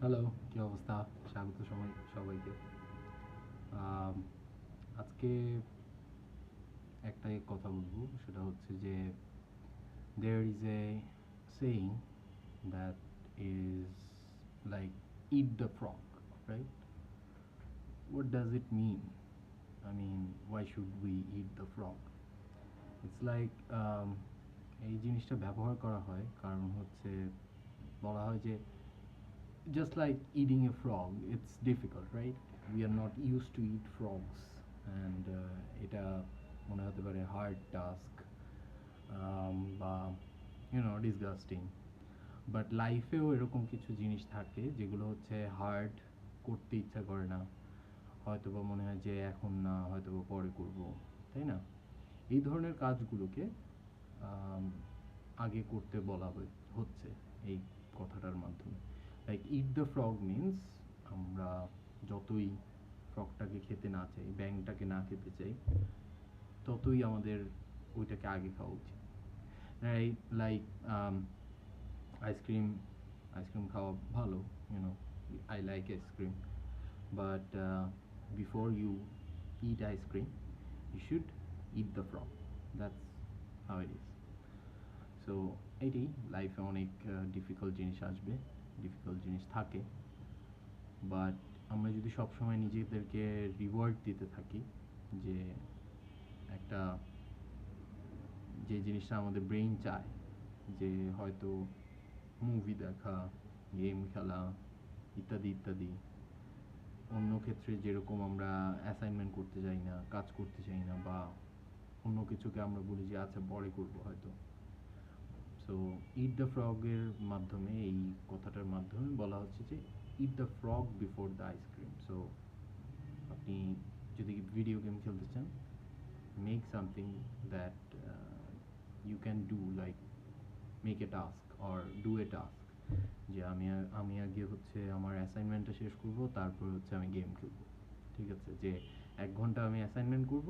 Hello, কী অবস্থা? স্বাগত সবাইকে। আম, আজকে একটাই কথা বলবো, সেটা হচ্ছে যে there is a saying that is like eat the frog, right? What does it mean? I mean, why should we eat the frog? It's like এই জিনিসটা ব্যবহার করা হয় কারণ হচ্ছে বলা হয় যে just like eating a frog, it's difficult, right? We are not used to eat frogs, and এটা মনে হতে পারে হার্ড টাস্ক বা ডিসগাস্টিং, বাট লাইফেও এরকম কিছু জিনিস থাকে যেগুলো হচ্ছে হার্ড, করতে ইচ্ছা করে না, হয়তো বা মনে হয় যে এখন না, হয়তো বা পরে করব, তাই না? এই ধরনের কাজগুলোকে আম, আগে করতে বলা হচ্ছে এই কথাটার মাধ্যমে। Like it the frog means আমরা যতই ফ্রগটাকে খেতে না চাই, ব্যাঙটাকে না খেতে চাই, ততই আমাদের ওইটাকে আগে খাওয়া উচিত, রাইট? লাইক আইসক্রিম আইসক্রিম খাওয়া ভালো, I like ice cream, but before you eat ice cream, you should eat the frog. That's how it is. So এটাই, লাইফে অনেক ডিফিকাল্ট জিনিস আসবে, ডিফিকাল্ট জিনিস থাকে, বাট আমরা যদি সবসময় নিজেদেরকে রিওয়ার্ড দিতে থাকি যে একটা, যে জিনিসটা আমাদের ব্রেইন চায়, যে হয়তো মুভি দেখা, গেম খেলা, ইত্যাদি ইত্যাদি, অন্য ক্ষেত্রে যেরকম আমরা অ্যাসাইনমেন্ট করতে চাই না, কাজ করতে চাই না, বা অন্য কিছুকে আমরা বলি যে আচ্ছা পরে করবো হয়তো। সো ইট দ্য ফ্রগের মাধ্যমে, এই কথাটার মাধ্যমে বলা হচ্ছে যে eat the frog before the ice cream. So আপনি যদি ভিডিও গেম খেলতে চান, make something that you can do, like make a task or do a task, যে আমি আগে হচ্ছে আমার অ্যাসাইনমেন্টটা শেষ করব, তারপরে হচ্ছে আমি গেম খেলবো। ঠিক আছে, যে 1 ঘন্টা আমি অ্যাসাইনমেন্ট করব,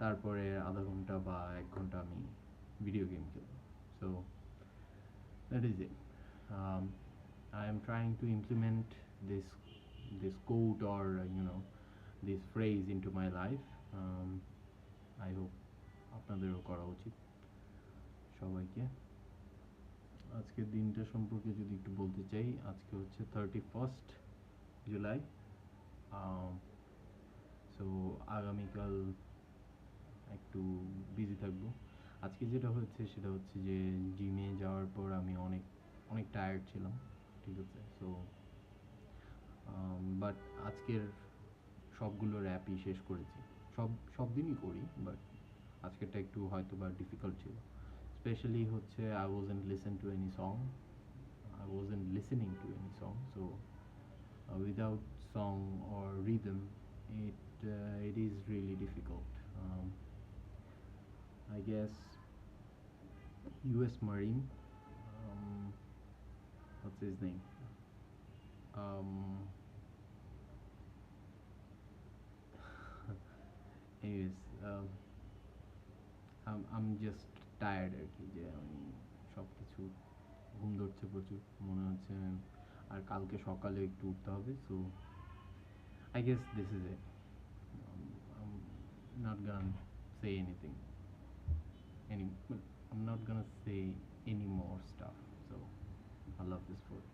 তারপরে আধা ঘন্টা বা 1 ঘন্টা আমি ভিডিও গেম খেলবো। So that is it. I am trying to implement this quote, or this phrase into my life. I hope আপনাদেরও করা উচিত সবাইকে। আজকের দিনটা সম্পর্কে যদি একটু বলতে চাই, আজকে হচ্ছে 31st জুলাই। সো আগামীকাল একটু বিজি থাকবো। আজকে যেটা হচ্ছে সেটা হচ্ছে যে জিমে যাওয়ার পর আমি অনেক অনেক টায়ার্ড ছিলাম, ঠিক আছে? সো বাট আজকের সবগুলো র্যাপই শেষ করেছি। সব দিনই করি, বাট আজকেরটা একটু হয়তো বা ডিফিকাল্ট ছিল। স্পেশালি হচ্ছে I wasn't listening to any song, so without song or rhythm, it is really difficult. I guess US Marine, um, what's his name? Um, anyways, I'm just tired আর কি, যে আমি সব কিছু ঘুম ধরছে প্রচুর, মনে হচ্ছে আর কালকে সকালে একটু উঠতে হবে। So I guess this is it. I'm not gonna say anything any, but I'm not gonna say any more stuff. So I love this food.